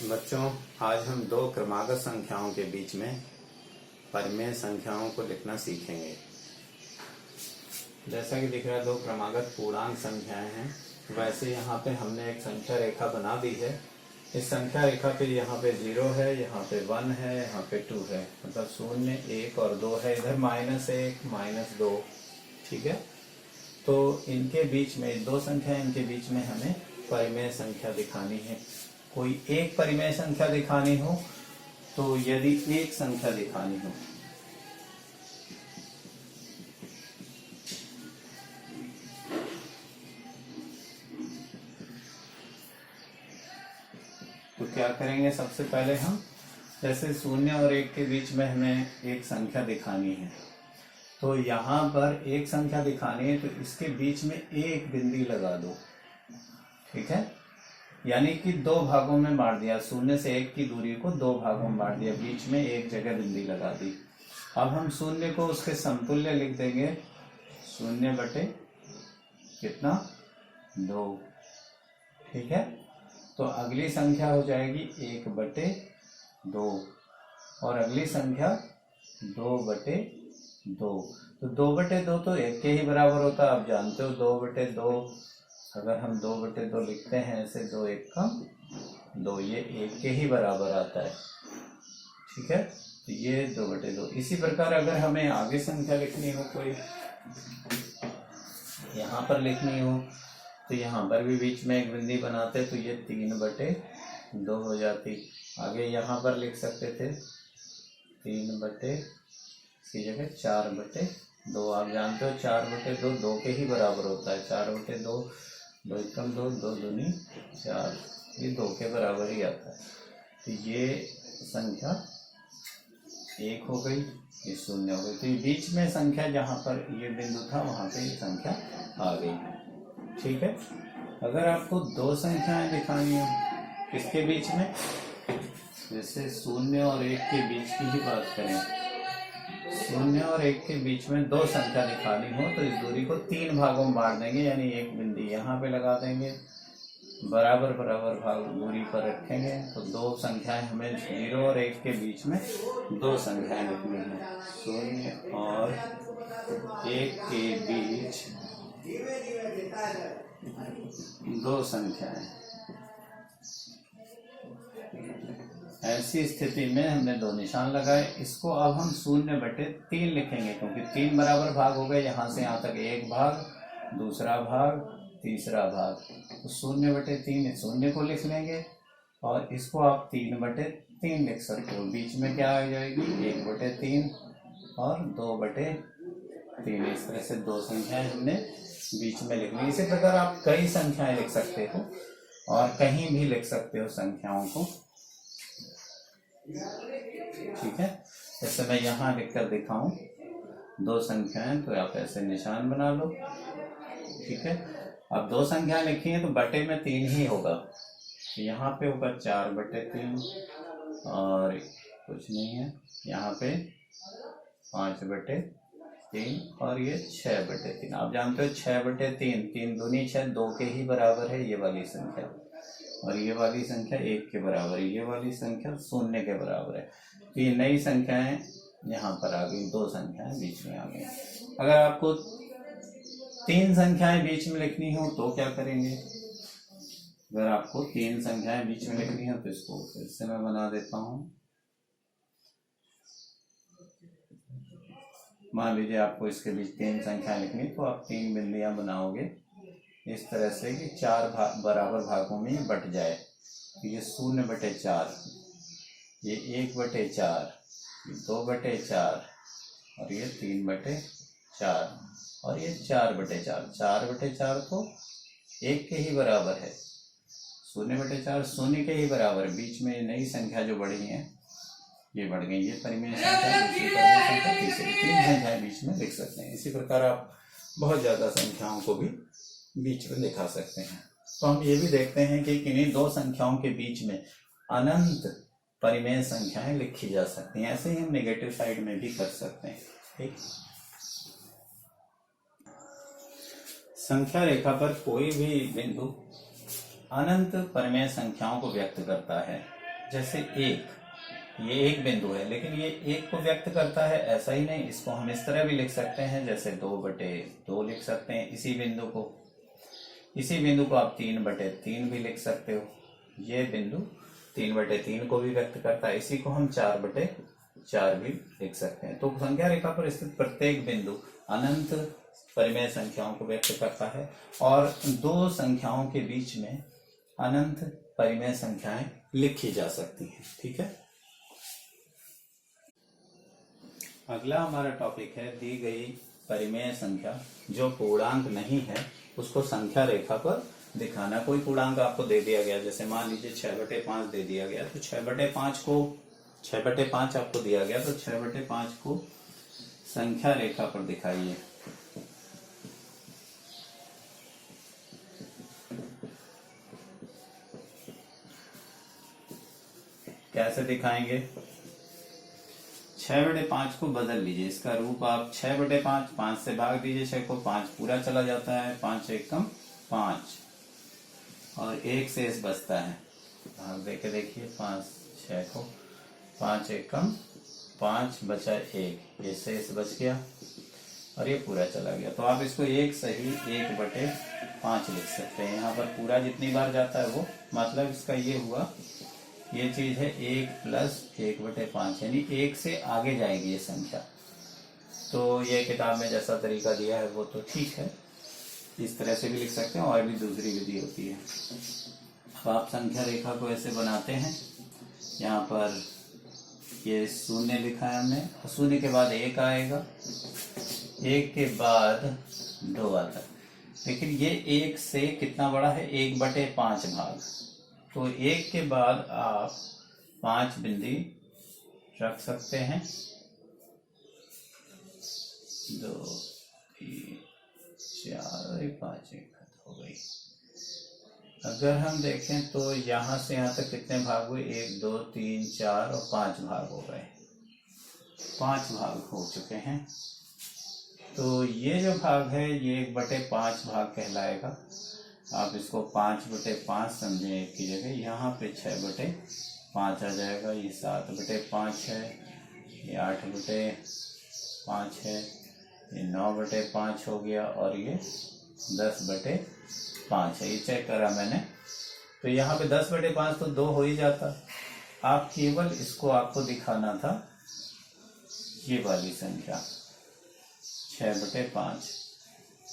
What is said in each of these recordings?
बच्चों, आज हम दो क्रमागत संख्याओं के बीच में परिमेय संख्याओं को लिखना सीखेंगे। जैसा कि दिख रहा है, दो क्रमागत पूर्णांक संख्याएं हैं। वैसे यहाँ पे हमने एक संख्या रेखा बना दी है। इस संख्या रेखा पे यहाँ पे 0 है, यहाँ पे 1 है, यहाँ पे 2 है, मतलब 0, 1 और 2 है। इधर -1, -2, ठीक है। तो इनके बीच में दो संख्या, इनके बीच में हमें परिमेय संख्या दिखानी है। कोई एक परिमेय संख्या दिखानी हो, तो यदि एक संख्या दिखानी हो तो क्या करेंगे? सबसे पहले हम जैसे 0 और 1 के बीच में हमें एक संख्या दिखानी है, तो यहाँ पर एक संख्या दिखानी है, तो इसके बीच में एक बिंदी लगा दो, ठीक है। यानी कि दो भागों में बांट दिया, 0 से 1 की दूरी को दो भागों में बांट दिया, बीच में एक जगह बिंदी लगा दी। अब हम 0 को उसके समतुल्य लिख देंगे, 0 बटे कितना 2, ठीक है। तो अगली संख्या हो जाएगी 1 बटे 2 और अगली संख्या 2 बटे 2। तो 2 बटे 2 तो 1 के ही बराबर होता है। आप जानते हो 2 बटे 2, अगर हम 2 बटे 2 लिखते हैं ऐसे, 2 1 का 2, ये 1 के ही बराबर आता है, ठीक है। तो ये 2 बटे 2। इसी प्रकार अगर हमें आगे संख्या लिखनी हो, कोई यहाँ पर लिखनी हो, तो यहाँ पर भी बीच में एक बिंदी बनाते, तो ये 3 बटे 2 हो जाती। आगे यहाँ पर लिख सकते थे 3 बटे, इसकी जगह 4 बटे 2। आप जानते हो 4 बटे 2 2 के ही बराबर होता है। 4 बटे 2, 2 एकम 2, 2 दूनी 4, ये 2 के बराबर ही आता है। तो ये संख्या 1 हो गई, ये 0 हो गई। तो ये बीच में संख्या जहाँ पर ये बिंदु था, वहाँ पे ये संख्या आ गई, ठीक है। अगर आपको दो संख्याएं दिखानी हो किसके बीच में, जैसे 0 और 1 के बीच की ही बात करें, 0 और 1 के बीच में दो संख्या दिखानी हो, तो इस दूरी को 3 भागों में बांट देंगे। यानी एक बिंदी यहाँ पे लगा देंगे, बराबर बराबर भाग दूरी पर रखेंगे। तो दो संख्याएं हमें 0 और 1 के बीच में दो संख्याएं लिखनी है। 0 और 1 के बीच दो संख्याएं। ऐसी स्थिति में हमने दो निशान लगाए। इसको अब हम 0 बटे 3 लिखेंगे, क्योंकि 3 बराबर भाग हो गए। यहाँ से यहाँ तक एक भाग, दूसरा भाग, तीसरा भाग। तो 0 बटे 3, 0 को लिख लेंगे और इसको आप 3 बटे 3 लिख सकते हो। बीच में क्या आ जाएगी? 1 बटे 3 और 2 बटे 3। इस तरह से दो संख्याएं हमने बीच में लिखनी। इसी प्रकार आप कई संख्याएं लिख सकते हो और कहीं भी लिख सकते हो संख्याओं को, ठीक है। जैसे मैं यहाँ लिखकर दिखाऊं, दो संख्याएं, तो आप ऐसे निशान बना लो, ठीक है। अब दो संख्याएं लिखी हैं तो बटे में 3 ही होगा। तो यहाँ पे होगा 4 बटे 3 और कुछ नहीं है, यहाँ पे 5 बटे 3 और ये 6 बटे 3। आप जानते हो 6 बटे 3, 3 दूनी 6, 2 के ही बराबर है ये वाली संख्या, और ये वाली संख्या 1 के बराबर है, ये वाली संख्या 0 के बराबर है। तो ये नई संख्याएं यहाँ पर आ गई, दो संख्याएं बीच में आ गई। अगर आपको 3 संख्याएं बीच में लिखनी हो तो क्या करेंगे? अगर आपको 3 संख्याएं बीच में लिखनी हो तो इसको फिर से मैं बना देता हूं। मान लीजिए आपको इसके बीच 3 संख्याएं लिखनी, तो आप 3 बिंदियां बनाओगे इस तरह से कि 4 बराबर भागों में बट जाए। तो ये 0 बटे 4, ये 1 बटे 4, ये 2 बटे 4 और ये 3 बटे 4 और ये 4 बटे 4। 4 बटे 4 तो 1 के ही बराबर है, 0 बटे 4 0 के ही बराबर है। बीच में नई संख्या जो बढ़ी है ये बढ़ गई, ये परिमेय संख्या, दूसरी परिमेय संख्या, तीसरी। 3 संख्याएं बीच में लिख सकते हैं। इसी प्रकार आप बहुत ज्यादा संख्याओं को भी बीच में दिखा सकते हैं। तो हम ये भी देखते हैं कि किन्हीं दो संख्याओं के बीच में अनंत परिमेय संख्याएं लिखी जा सकती हैं। ऐसे ही हम नेगेटिव साइड में भी कर सकते हैं, ठीक। संख्या रेखा पर कोई भी बिंदु अनंत परिमेय संख्याओं को व्यक्त करता है। जैसे एक, ये एक बिंदु है लेकिन ये एक को व्यक्त करता है ऐसा ही नहीं, इसको हम इस तरह भी लिख सकते हैं, जैसे 2/2 लिख सकते हैं इसी बिंदु को। इसी बिंदु को आप 3/3 भी लिख सकते हो। ये बिंदु 3/3 को भी व्यक्त करता है, इसी को हम 4/4 भी लिख सकते हैं। तो संख्या रेखा पर स्थित प्रत्येक बिंदु अनंत परिमेय संख्याओं को व्यक्त करता है और दो संख्याओं के बीच में अनंत परिमेय संख्याएं लिखी जा सकती हैं। ठीक है, अगला हमारा टॉपिक है दी गई परिमेय संख्या जो पूर्णांक नहीं है उसको संख्या रेखा पर दिखाना। कोई पूर्णांक आपको दे दिया गया, जैसे मान लीजिए 6/5 दे दिया गया, तो 6/5 आपको दिया गया, तो 6/5 को संख्या रेखा पर दिखाइए। कैसे दिखाएंगे? 6/5 को बदल लीजिए, इसका रूप आप 6/5, 5 से भाग दीजिए 6 को, 5 पूरा चला जाता है, 5 1 कम 5 और 1 शेष बचता है। भाग देके देखिए 5 6 को, 5 1 कम 5 बचा 1, ये शेष बच गया और ये पूरा चला गया। तो आप इसको एक सही 1/5 लिख सकते हैं। यहाँ पर पूरा जितनी बार जाता है वो, मतलब इसका ये हुआ, ये चीज है 1 + 1/5, यानी 1 से आगे जाएगी ये संख्या। तो ये किताब में जैसा तरीका दिया है वो तो ठीक है, इस तरह से भी लिख सकते हैं और भी दूसरी विधि होती है। अब आप संख्या रेखा को ऐसे बनाते हैं, यहाँ पर ये 0 लिखा है हमने, 0 के बाद 1 आएगा, 1 के बाद 2 आता है, लेकिन ये 1 से कितना बड़ा है? 1/5 भाग। तो 1 के बाद आप 5 बिंदी रख सकते हैं, 2 3 4 5 हो गई। अगर हम देखें तो यहां से यहां तक कितने भाग हुए? 1 2 3 4 और 5 भाग हो गए, 5 भाग हो चुके हैं। तो ये जो भाग है ये 1/5 भाग कहलाएगा। आप इसको 5/5 समझें एक की जगह, यहाँ पे 6/5 आ जाएगा, ये 7/5 है, ये 8/5 है, ये 9/5 हो गया और ये 10/5 है। ये चेक करा मैंने, तो यहाँ पे 10/5 तो 2 हो ही जाता। आप केवल इसको आपको दिखाना था ये वाली संख्या 6/5,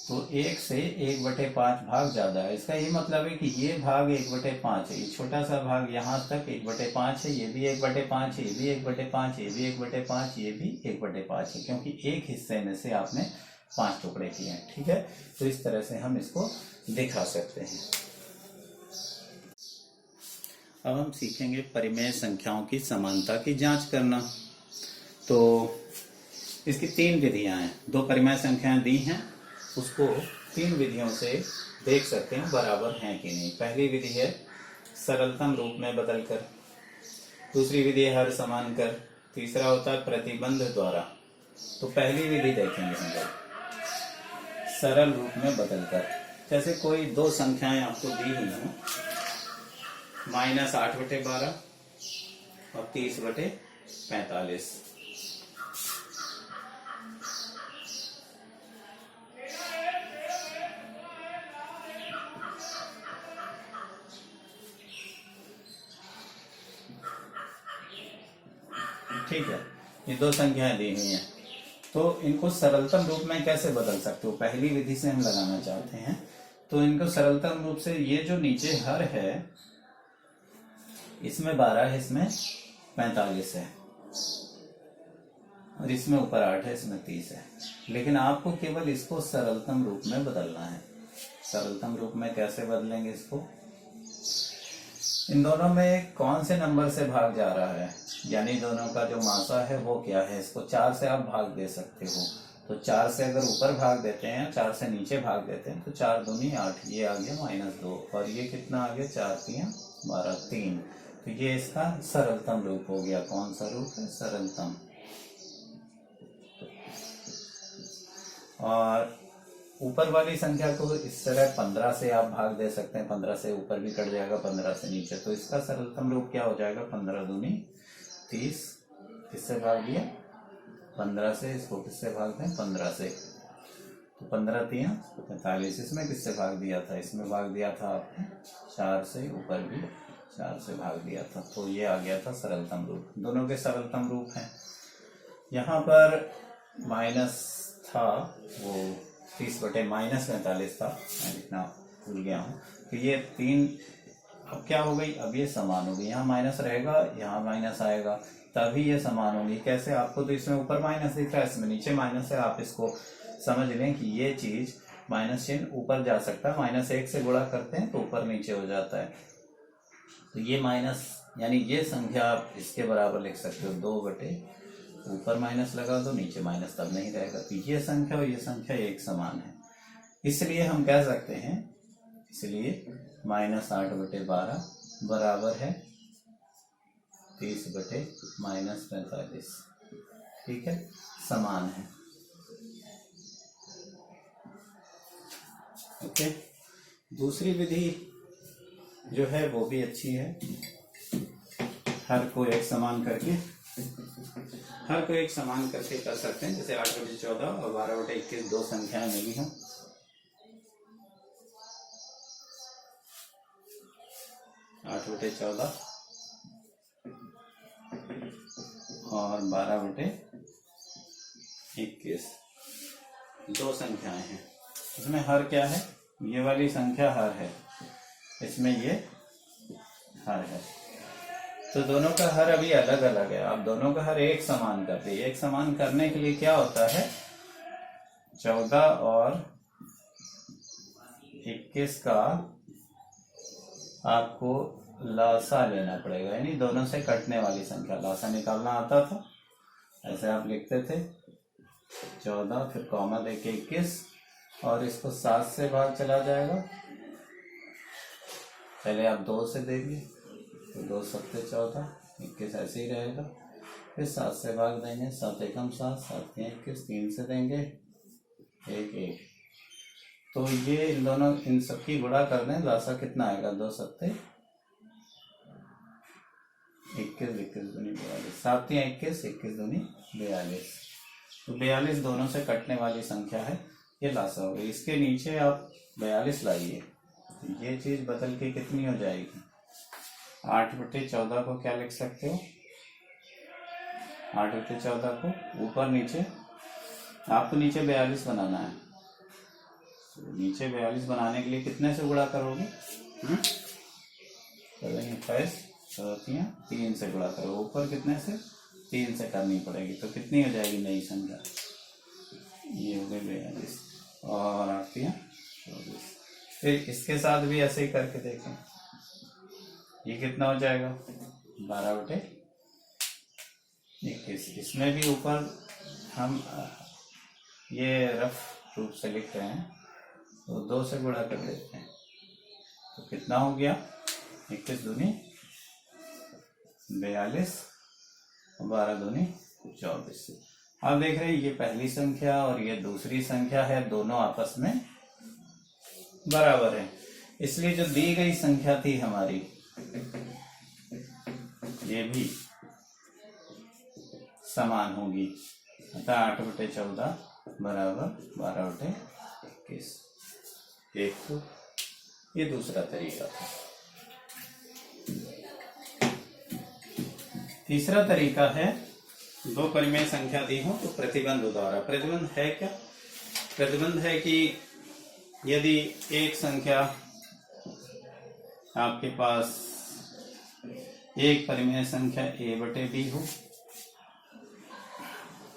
तो 1 से 1/5 भाग ज्यादा है। इसका ये मतलब है कि ये भाग 1/5 है, ये छोटा सा भाग यहाँ तक 1/5 है, ये भी 1/5 है, ये भी 1/5 है, ये भी 1/5, ये भी 1/5 है, क्योंकि एक हिस्से में से आपने 5 टुकड़े किए हैं। ठीक है, तो इस तरह से हम इसको दिखा सकते हैं। अब हम सीखेंगे परिमेय संख्याओं की समानता की जांच करना। तो इसकी 3 विधियां हैं, 2 परिमेय संख्याएं दी हैं, उसको 3 विधियों से देख सकते हैं बराबर हैं कि नहीं। पहली विधि है सरलतम रूप में बदलकर, दूसरी विधि है हर समान कर, तीसरा होता है प्रतिबंध द्वारा। तो पहली विधि देखेंगे हम लोग, सरल रूप में बदलकर। जैसे कोई 2 संख्याएं आपको दी हुई हैं, -8/12 और 30/45। ठीक है, ये 2 संख्याएं दी हुई हैं, तो इनको सरलतम रूप में कैसे बदल सकते हो? पहली विधि से हम लगाना चाहते हैं, तो इनको सरलतम रूप से, ये जो नीचे हर है इसमें 12 है, इसमें 45 है और इसमें ऊपर 8 है, इसमें 30 है, लेकिन आपको केवल इसको सरलतम रूप में बदलना है। सरलतम रूप में कैसे बदलेंगे इसको? इन दोनों में कौन से नंबर से भाग जा रहा है, यानी दोनों का जो मासा है वो क्या है, इसको 4 से आप भाग दे सकते हो। तो 4 से अगर ऊपर भाग देते हैं, 4 से नीचे भाग देते हैं, तो 4 दूनी 8, ये आ गया -2 और ये कितना आ गया? 4 3 12 3। तो ये इसका सरलतम रूप हो गया। कौन सा रूप है? सरलतम। और ऊपर वाली संख्या को इस तरह 15 से आप भाग दे सकते हैं, 15 से ऊपर भी कट जाएगा, 15 से नीचे, तो इसका सरलतम रूप क्या हो जाएगा, 15 दूनी 30, किससे भाग दिया 15 से, इसको किससे भाग दें 15 से, तो 15 तिया 45, इसमें किससे भाग दिया था, इसमें भाग दिया था आपने 4 से, ऊपर भी 4 से भाग दिया था, तो ये आ गया था सरलतम रूप। दोनों के सरलतम रूप हैं। यहाँ पर माइनस था वो 30/-45 था, मैं लिखना भूल गया हूँ, तो ये 3 अब क्या हो गई, अब ये समान हो गई, यहाँ माइनस रहेगा, यहाँ माइनस आएगा, तभी ये समान होगी। कैसे, आपको तो इसमें ऊपर माइनस दिख रहा है, इसमें नीचे माइनस है, आप इसको समझ लें कि ये चीज माइनस चिन्ह ऊपर जा सकता है, -1 से गुणा करते हैं तो ऊपर नीचे हो जाता है, तो ये माइनस यानी ये संख्या आप इसके बराबर लिख सकते हो, 2 ऊपर माइनस लगा दो, नीचे माइनस तब नहीं रहेगा, तो ये संख्या और ये संख्या एक समान है, इसलिए हम कह सकते हैं, इसलिए -8/12 बराबर है 30/-45, ठीक है, समान है। ओके, दूसरी विधि जो है वो भी अच्छी है, हर को एक समान करके कर सकते हैं, जैसे 8/14 और 12/21 दो संख्याएं मिली हों, 8/14 और 12/21 दो संख्याएं हैं, इसमें हर क्या है, ये वाली संख्या हर है, इसमें ये हर है, तो दोनों का हर अभी अलग अलग है, आप दोनों का हर एक समान कर दिए। एक समान करने के लिए क्या होता है, 14 और 21 का आपको लासा लेना पड़ेगा, यानी दोनों से कटने वाली संख्या, लासा निकालना आता था, ऐसे आप लिखते थे 14 फिर कॉमा देके 21 और इसको 7 से भाग चला जाएगा, पहले आप 2 से देंगे तो 2 7 14, 21 ऐसे ही रहेगा, फिर 7 से भाग देंगे, 7 एकम 7, 7 21, 3 से देंगे 1 1, तो ये इन दोनों इन सबकी गुणा कर दें, लासा कितना आएगा, 2 7 21, 21 दूनी 42, 7 21, 21 दूनी 42, तो 42 दोनों से कटने वाली संख्या है, ये लासा हो गई। इसके नीचे आप 42 लाइए, ये चीज बदल के कितनी हो जाएगी, 8/14 को क्या लिख सकते हो, 8/14 को ऊपर नीचे, आपको नीचे 42 बनाना है, तो नीचे 42 बनाने के लिए कितने से गुणा करोगे, करेंगे 3 से गुणा करो, ऊपर कितने से 3 से करनी पड़ेगी, तो कितनी हो जाएगी नई संख्या, ये हो गई 42 और 8 3 24, फिर इसके साथ भी ऐसे ही करके देखें, ये कितना हो जाएगा 12/21, इसमें भी ऊपर हम ये रफ रूप से लिख रहे हैं, तो 2 से गुणा कर देते हैं, तो कितना हो गया 21 दूनी 42 और 12 दूनी 24। आप देख रहे हैं ये पहली संख्या और ये दूसरी संख्या है, दोनों आपस में बराबर है, इसलिए जो दी गई संख्या थी हमारी ये भी समान होगी, अतः 8/14 बराबर 12/21, एक तो ये दूसरा तरीका था। तीसरा तरीका है, दो परिमेय संख्या दी हो तो प्रतिबंध द्वारा। प्रतिबंध है क्या, प्रतिबंध है कि यदि एक संख्या आपके पास एक परिमेय संख्या a/b हो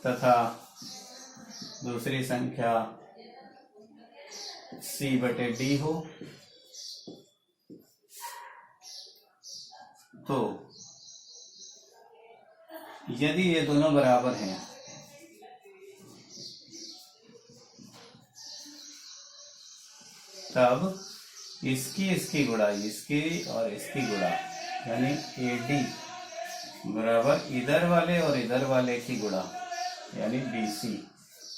तथा दूसरी संख्या c/d हो, तो यदि ये दोनों बराबर हैं तब इसकी गुणा, इसकी और इसकी गुणा, यानी AD बराबर इधर वाले और इधर वाले की गुणा, यानी BC,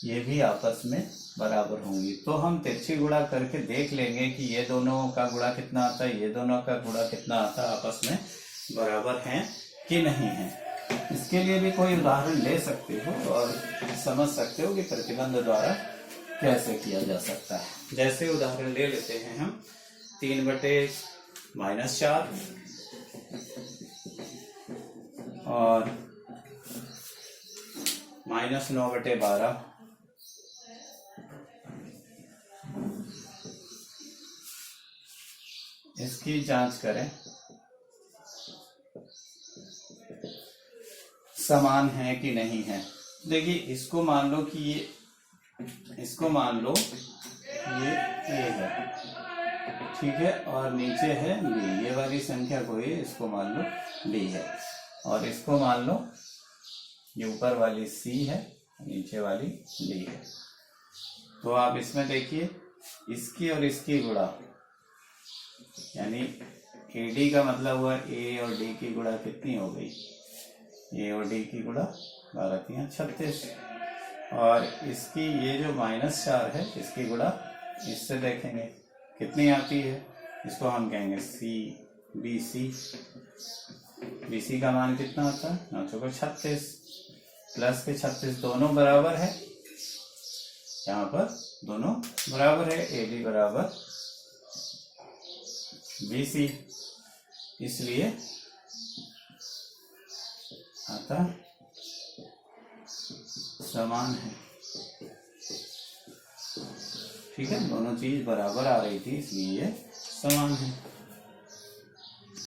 ये भी आपस में बराबर होंगी। तो हम तिरछी गुणा करके देख लेंगे कि ये दोनों का गुणा कितना आता है, ये दोनों का गुणा कितना आता है, आपस में बराबर हैं कि नहीं है। इसके लिए भी कोई उदाहरण ले सकते हो और समझ सकते हो कि प्रतिबंध द्वारा कैसे किया जा सकता है। जैसे उदाहरण ले लेते हैं हम 3/-4 और -9/12। इसकी जांच करें समान है कि नहीं है। देखिए इसको मान लो कि इसको मान लो ये A है, ठीक है, और नीचे है B। ये वाली संख्या को ही इसको मान लो D है, और इसको मान लो ये ऊपर वाली C है, नीचे वाली D है। तो आप इसमें देखिए इसकी और इसकी गुणा, यानी AD का मतलब हुआ A और D की गुणा कितनी हो गई, A और D की गुणा 12×3=36, और इसकी ये जो -4 है इसकी गुणा इससे देखेंगे कितनी आती है। इसको हम कहेंगे BC का मान कितना होता है 9×36 प्लस के 36, दोनों बराबर है, यहाँ पर दोनों बराबर है, AD बराबर BC, इसलिए आता समान है। ठीक है, दोनों चीज बराबर आ रही थी इसलिए ये समान है।